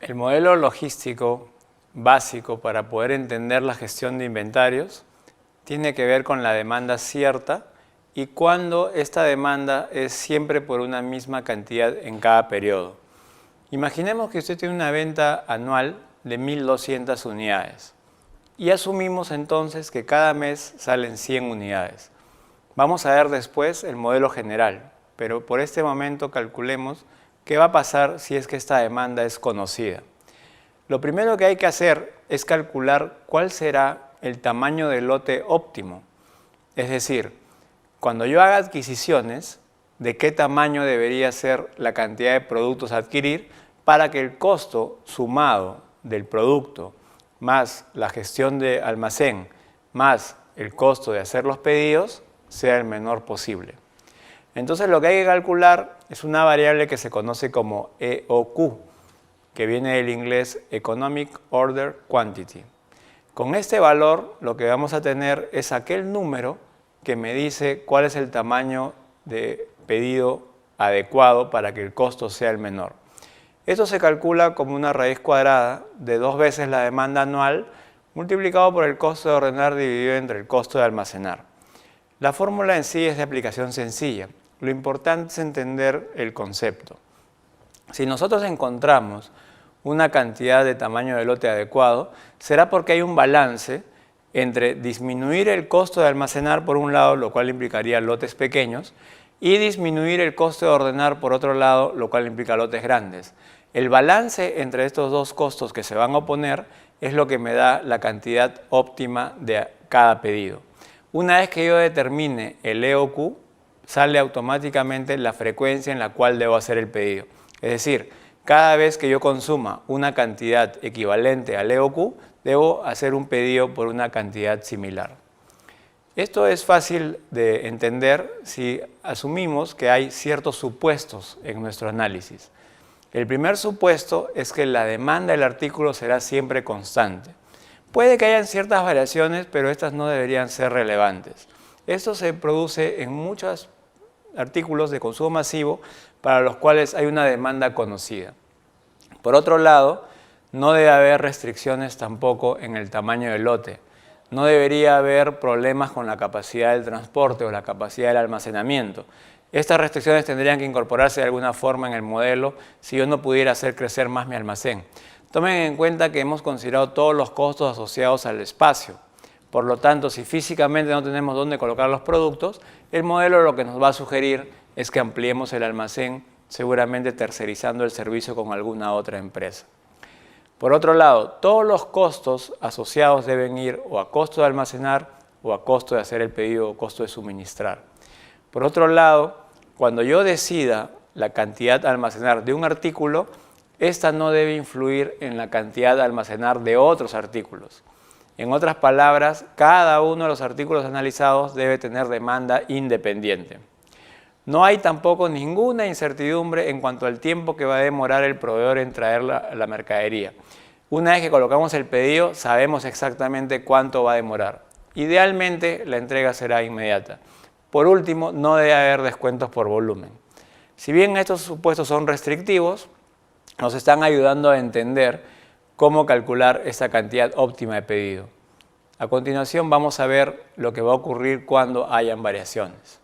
El modelo logístico básico para poder entender la gestión de inventarios tiene que ver con la demanda cierta y cuando esta demanda es siempre por una misma cantidad en cada periodo. Imaginemos que usted tiene una venta anual de 1.200 unidades y asumimos entonces que cada mes salen 100 unidades. Vamos a ver después el modelo general, pero por este momento calculemos qué va a pasar si es que esta demanda es conocida. Lo primero que hay que hacer es calcular cuál será el tamaño del lote óptimo. Es decir, cuando yo haga adquisiciones, de qué tamaño debería ser la cantidad de productos a adquirir para que el costo sumado del producto más la gestión de almacén más el costo de hacer los pedidos sea el menor posible. Entonces lo que hay que calcular es una variable que se conoce como EOQ, que viene del inglés Economic Order Quantity. Con este valor lo que vamos a tener es aquel número que me dice cuál es el tamaño de pedido adecuado para que el costo sea el menor. Esto se calcula como una raíz cuadrada de 2 veces la demanda anual multiplicado por el costo de ordenar dividido entre el costo de almacenar. La fórmula en sí es de aplicación sencilla. Lo importante es entender el concepto. Si nosotros encontramos una cantidad de tamaño de lote adecuado, será porque hay un balance entre disminuir el costo de almacenar por un lado, lo cual implicaría lotes pequeños, y disminuir el costo de ordenar por otro lado, lo cual implica lotes grandes. El balance entre estos dos costos que se van a oponer es lo que me da la cantidad óptima de cada pedido. Una vez que yo determine el EOQ, sale automáticamente la frecuencia en la cual debo hacer el pedido. Es decir, cada vez que yo consuma una cantidad equivalente al EOQ, debo hacer un pedido por una cantidad similar. Esto es fácil de entender si asumimos que hay ciertos supuestos en nuestro análisis. El primer supuesto es que la demanda del artículo será siempre constante. Puede que hayan ciertas variaciones, pero estas no deberían ser relevantes. Esto se produce en muchos artículos de consumo masivo para los cuales hay una demanda conocida. Por otro lado, no debe haber restricciones tampoco en el tamaño del lote. No debería haber problemas con la capacidad del transporte o la capacidad del almacenamiento. Estas restricciones tendrían que incorporarse de alguna forma en el modelo si yo no pudiera hacer crecer más mi almacén. Tomen en cuenta que hemos considerado todos los costos asociados al espacio. Por lo tanto, si físicamente no tenemos dónde colocar los productos, el modelo lo que nos va a sugerir es que ampliemos el almacén, seguramente tercerizando el servicio con alguna otra empresa. Por otro lado, todos los costos asociados deben ir o a costo de almacenar o a costo de hacer el pedido o costo de suministrar. Por otro lado, cuando yo decida la cantidad a almacenar de un artículo, esta no debe influir en la cantidad a almacenar de otros artículos. En otras palabras, cada uno de los artículos analizados debe tener demanda independiente. No hay tampoco ninguna incertidumbre en cuanto al tiempo que va a demorar el proveedor en traer la mercadería. Una vez que colocamos el pedido, sabemos exactamente cuánto va a demorar. Idealmente, la entrega será inmediata. Por último, no debe haber descuentos por volumen. Si bien estos supuestos son restrictivos, nos están ayudando a entender cómo calcular esta cantidad óptima de pedido. A continuación vamos a ver lo que va a ocurrir cuando hayan variaciones.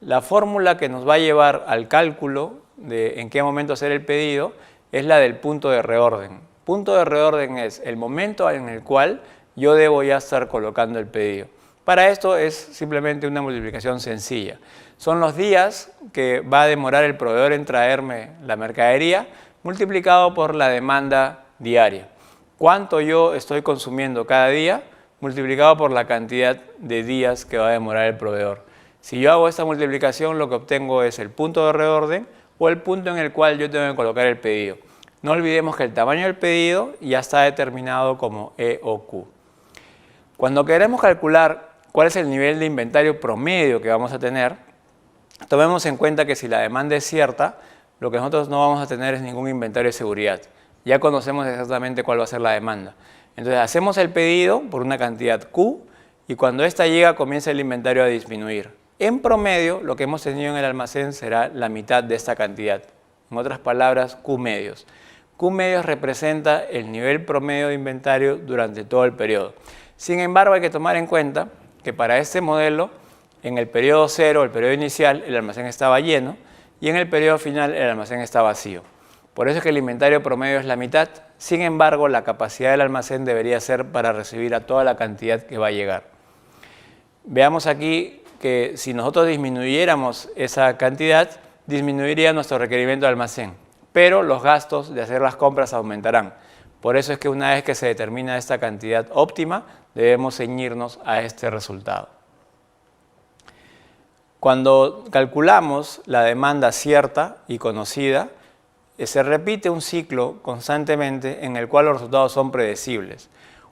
La fórmula que nos va a llevar al cálculo de en qué momento hacer el pedido es la del punto de reorden. Punto de reorden es el momento en el cual yo debo ya estar colocando el pedido. Para esto es simplemente una multiplicación sencilla. Son los días que va a demorar el proveedor en traerme la mercadería multiplicado por la demanda diaria. Cuánto yo estoy consumiendo cada día multiplicado por la cantidad de días que va a demorar el proveedor. Si yo hago esta multiplicación, lo que obtengo es el punto de reorden o el punto en el cual yo tengo que colocar el pedido. No olvidemos que el tamaño del pedido ya está determinado como EOQ. Cuando queremos calcular cuál es el nivel de inventario promedio que vamos a tener, tomemos en cuenta que si la demanda es cierta, lo que nosotros no vamos a tener es ningún inventario de seguridad. Ya conocemos exactamente cuál va a ser la demanda. Entonces hacemos el pedido por una cantidad Q y cuando esta llega comienza el inventario a disminuir. En promedio, lo que hemos tenido en el almacén será la mitad de esta cantidad. En otras palabras, Q medios. Q medios representa el nivel promedio de inventario durante todo el periodo. Sin embargo, hay que tomar en cuenta que para este modelo, en el periodo 0, el periodo inicial, el almacén estaba lleno y en el periodo final el almacén está vacío. Por eso es que el inventario promedio es la mitad. Sin embargo, la capacidad del almacén debería ser para recibir a toda la cantidad que va a llegar. Veamos aquí que si nosotros disminuyéramos esa cantidad, disminuiría nuestro requerimiento de almacén, pero los gastos de hacer las compras aumentarán. Por eso es que una vez que se determina esta cantidad óptima, debemos ceñirnos a este resultado. Cuando calculamos la demanda cierta y conocida, se repite un ciclo constantemente en el cual los resultados son predecibles.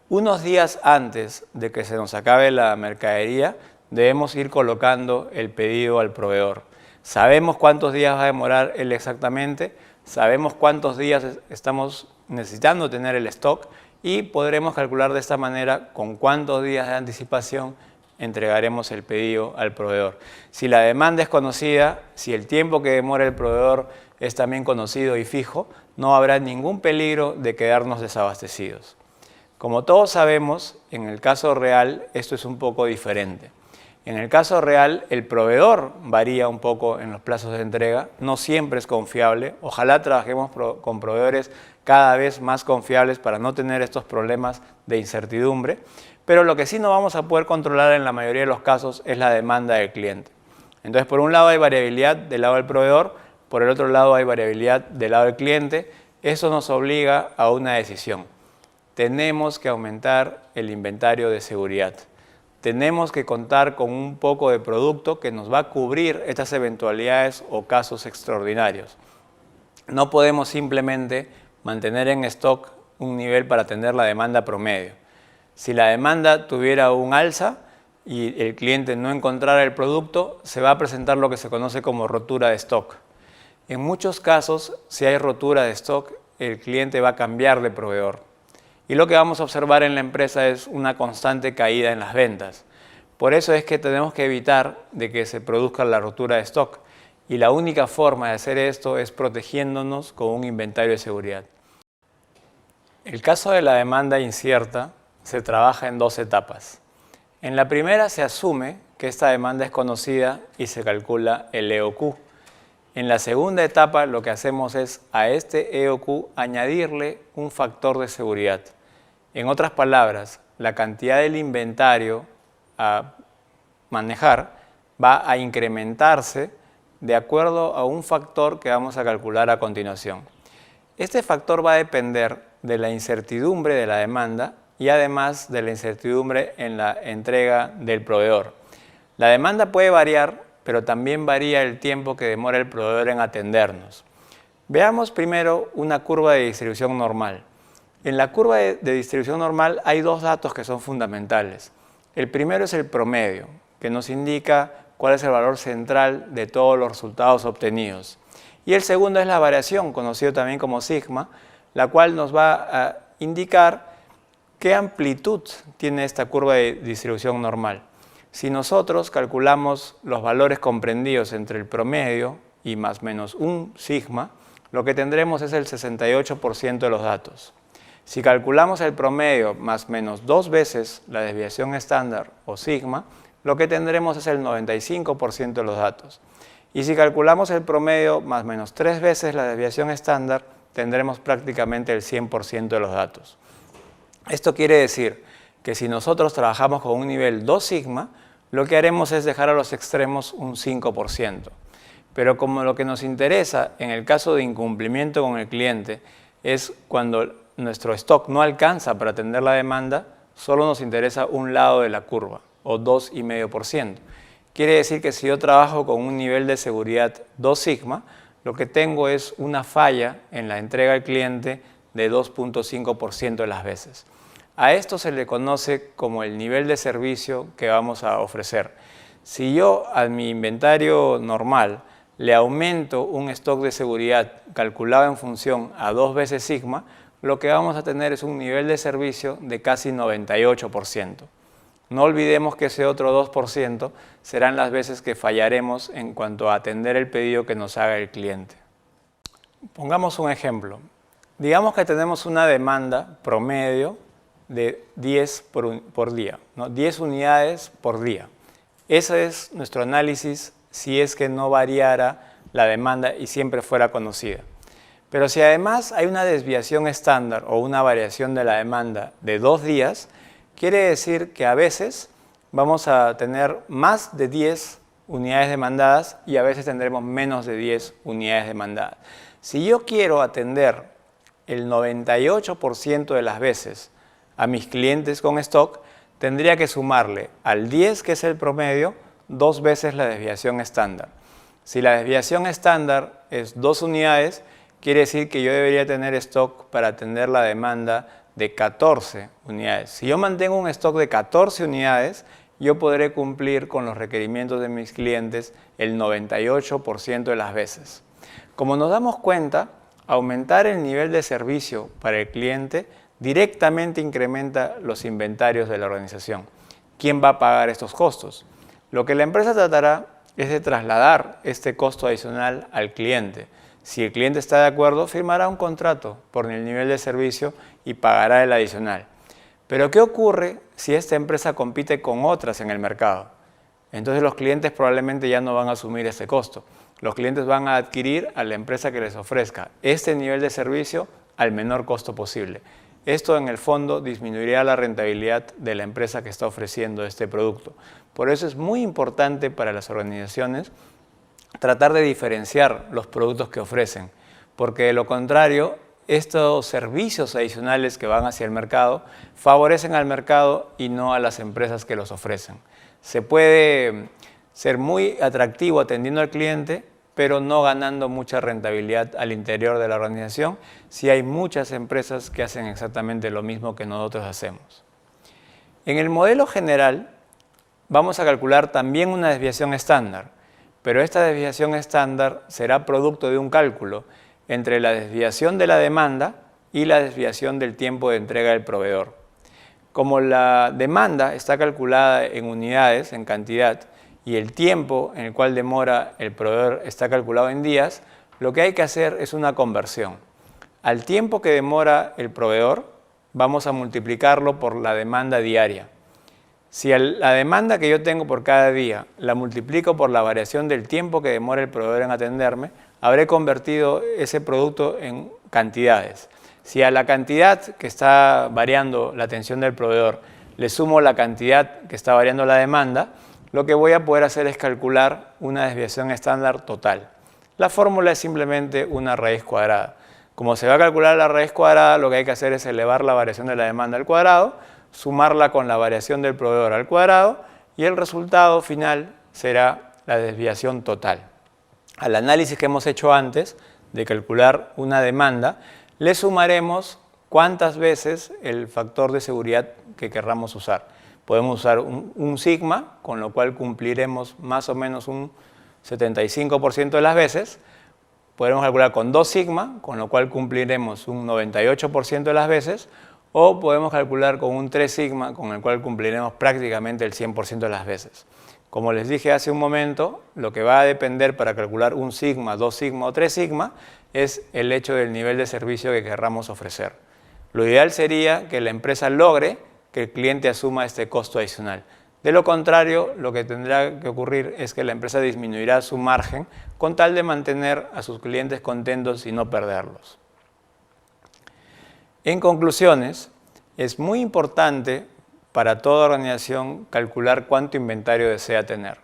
Unos días antes de que se nos acabe la mercadería, debemos ir colocando el pedido al proveedor. Sabemos cuántos días va a demorar él exactamente, sabemos cuántos días estamos necesitando tener el stock y podremos calcular de esta manera con cuántos días de anticipación entregaremos el pedido al proveedor. Si la demanda es conocida, si el tiempo que demora el proveedor es también conocido y fijo, no habrá ningún peligro de quedarnos desabastecidos. Como todos sabemos, en el caso real esto es un poco diferente. En el caso real, el proveedor varía un poco en los plazos de entrega, no siempre es confiable. Ojalá trabajemos con proveedores cada vez más confiables para no tener estos problemas de incertidumbre, pero lo que sí no vamos a poder controlar en la mayoría de los casos es la demanda del cliente. Entonces, por un lado hay variabilidad del lado del proveedor, por el otro lado hay variabilidad del lado del cliente. Eso nos obliga a una decisión. Tenemos que aumentar el inventario de seguridad. Tenemos que contar con un poco de producto que nos va a cubrir estas eventualidades o casos extraordinarios. No podemos simplemente mantener en stock un nivel para atender la demanda promedio. Si la demanda tuviera un alza y el cliente no encontrara el producto, se va a presentar lo que se conoce como rotura de stock. En muchos casos, si hay rotura de stock, el cliente va a cambiar de proveedor. Y lo que vamos a observar en la empresa es una constante caída en las ventas. Por eso es que tenemos que evitar de que se produzca la rotura de stock. Y la única forma de hacer esto es protegiéndonos con un inventario de seguridad. El caso de la demanda incierta se trabaja en dos etapas. En la primera se asume que esta demanda es conocida y se calcula el EOQ. En la segunda etapa lo que hacemos es a este EOQ añadirle un factor de seguridad. En otras palabras, la cantidad del inventario a manejar va a incrementarse de acuerdo a un factor que vamos a calcular a continuación. Este factor va a depender de la incertidumbre de la demanda y además de la incertidumbre en la entrega del proveedor. La demanda puede variar, pero también varía el tiempo que demora el proveedor en atendernos. Veamos primero una curva de distribución normal. En la curva de distribución normal hay dos datos que son fundamentales. El primero es el promedio, que nos indica cuál es el valor central de todos los resultados obtenidos. Y el segundo es la variación, conocido también como sigma, la cual nos va a indicar ¿qué amplitud tiene esta curva de distribución normal? Si nosotros calculamos los valores comprendidos entre el promedio y más o menos un sigma, lo que tendremos es el 68% de los datos. Si calculamos el promedio más o menos 2 veces la desviación estándar o sigma, lo que tendremos es el 95% de los datos. Y si calculamos el promedio más o menos 3 veces la desviación estándar, tendremos prácticamente el 100% de los datos. Esto quiere decir que si nosotros trabajamos con un nivel 2 sigma, lo que haremos es dejar a los extremos un 5%. Pero como lo que nos interesa en el caso de incumplimiento con el cliente es cuando nuestro stock no alcanza para atender la demanda, solo nos interesa un lado de la curva, o 2,5%. Quiere decir que si yo trabajo con un nivel de seguridad 2 sigma, lo que tengo es una falla en la entrega al cliente de 2,5% de las veces. A esto se le conoce como el nivel de servicio que vamos a ofrecer. Si yo a mi inventario normal le aumento un stock de seguridad calculado en función a 2 veces sigma, lo que vamos a tener es un nivel de servicio de casi 98%. No olvidemos que ese otro 2% serán las veces que fallaremos en cuanto a atender el pedido que nos haga el cliente. Pongamos un ejemplo. Digamos que tenemos una demanda promedio de 10 por día, ¿no? 10 unidades por día. Ese es nuestro análisis si es que no variara la demanda y siempre fuera conocida. Pero si además hay una desviación estándar o una variación de la demanda de 2 días, quiere decir que a veces vamos a tener más de 10 unidades demandadas y a veces tendremos menos de 10 unidades demandadas. Si yo quiero atender el 98% de las veces a mis clientes con stock, tendría que sumarle al 10, que es el promedio, 2 veces la desviación estándar. Si la desviación estándar es 2 unidades, quiere decir que yo debería tener stock para atender la demanda de 14 unidades. Si yo mantengo un stock de 14 unidades, yo podré cumplir con los requerimientos de mis clientes el 98% de las veces. Como nos damos cuenta, aumentar el nivel de servicio para el cliente directamente incrementa los inventarios de la organización. ¿Quién va a pagar estos costos? Lo que la empresa tratará es de trasladar este costo adicional al cliente. Si el cliente está de acuerdo, firmará un contrato por el nivel de servicio y pagará el adicional. Pero ¿qué ocurre si esta empresa compite con otras en el mercado? Entonces los clientes probablemente ya no van a asumir este costo. Los clientes van a adquirir a la empresa que les ofrezca este nivel de servicio al menor costo posible. Esto en el fondo disminuirá la rentabilidad de la empresa que está ofreciendo este producto. Por eso es muy importante para las organizaciones tratar de diferenciar los productos que ofrecen, porque de lo contrario, estos servicios adicionales que van hacia el mercado favorecen al mercado y no a las empresas que los ofrecen. Se puede ser muy atractivo atendiendo al cliente, pero no ganando mucha rentabilidad al interior de la organización si hay muchas empresas que hacen exactamente lo mismo que nosotros hacemos. En el modelo general vamos a calcular también una desviación estándar, pero esta desviación estándar será producto de un cálculo entre la desviación de la demanda y la desviación del tiempo de entrega del proveedor. Como la demanda está calculada en unidades, en cantidad, y el tiempo en el cual demora el proveedor está calculado en días, lo que hay que hacer es una conversión. Al tiempo que demora el proveedor, vamos a multiplicarlo por la demanda diaria. Si la demanda que yo tengo por cada día la multiplico por la variación del tiempo que demora el proveedor en atenderme, habré convertido ese producto en cantidades. Si a la cantidad que está variando la atención del proveedor le sumo la cantidad que está variando la demanda, lo que voy a poder hacer es calcular una desviación estándar total. La fórmula es simplemente una raíz cuadrada. Como se va a calcular la raíz cuadrada, lo que hay que hacer es elevar la variación de la demanda al cuadrado, sumarla con la variación del proveedor al cuadrado y el resultado final será la desviación total. Al análisis que hemos hecho antes de calcular una demanda, le sumaremos cuántas veces el factor de seguridad que querramos usar. Podemos usar un sigma, con lo cual cumpliremos más o menos un 75% de las veces. Podremos calcular con 2 sigma, con lo cual cumpliremos un 98% de las veces. O podemos calcular con un 3 sigma, con el cual cumpliremos prácticamente el 100% de las veces. Como les dije hace un momento, lo que va a depender para calcular un sigma, 2 sigma o 3 sigma es el hecho del nivel de servicio que querramos ofrecer. Lo ideal sería que la empresa logre que el cliente asuma este costo adicional. De lo contrario, lo que tendrá que ocurrir es que la empresa disminuirá su margen con tal de mantener a sus clientes contentos y no perderlos. En conclusiones, es muy importante para toda organización calcular cuánto inventario desea tener.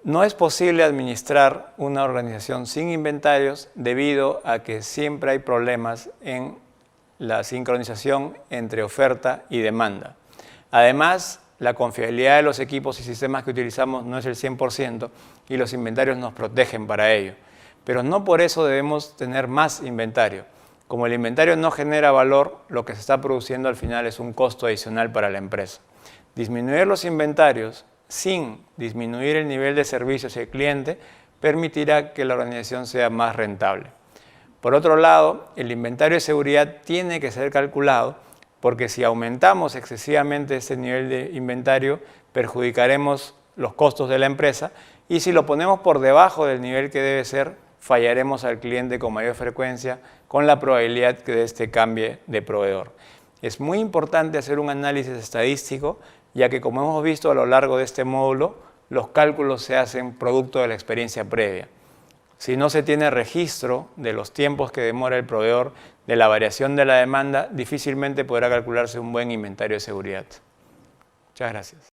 No es posible administrar una organización sin inventarios debido a que siempre hay problemas en la sincronización entre oferta y demanda. Además, la confiabilidad de los equipos y sistemas que utilizamos no es el 100% y los inventarios nos protegen para ello. Pero no por eso debemos tener más inventario. Como el inventario no genera valor, lo que se está produciendo al final es un costo adicional para la empresa. Disminuir los inventarios sin disminuir el nivel de servicios al cliente permitirá que la organización sea más rentable. Por otro lado, el inventario de seguridad tiene que ser calculado porque si aumentamos excesivamente ese nivel de inventario, perjudicaremos los costos de la empresa y si lo ponemos por debajo del nivel que debe ser, fallaremos al cliente con mayor frecuencia, con la probabilidad que éste cambie de proveedor. Es muy importante hacer un análisis estadístico, ya que como hemos visto a lo largo de este módulo, los cálculos se hacen producto de la experiencia previa. Si no se tiene registro de los tiempos que demora el proveedor, de la variación de la demanda, difícilmente podrá calcularse un buen inventario de seguridad. Muchas gracias.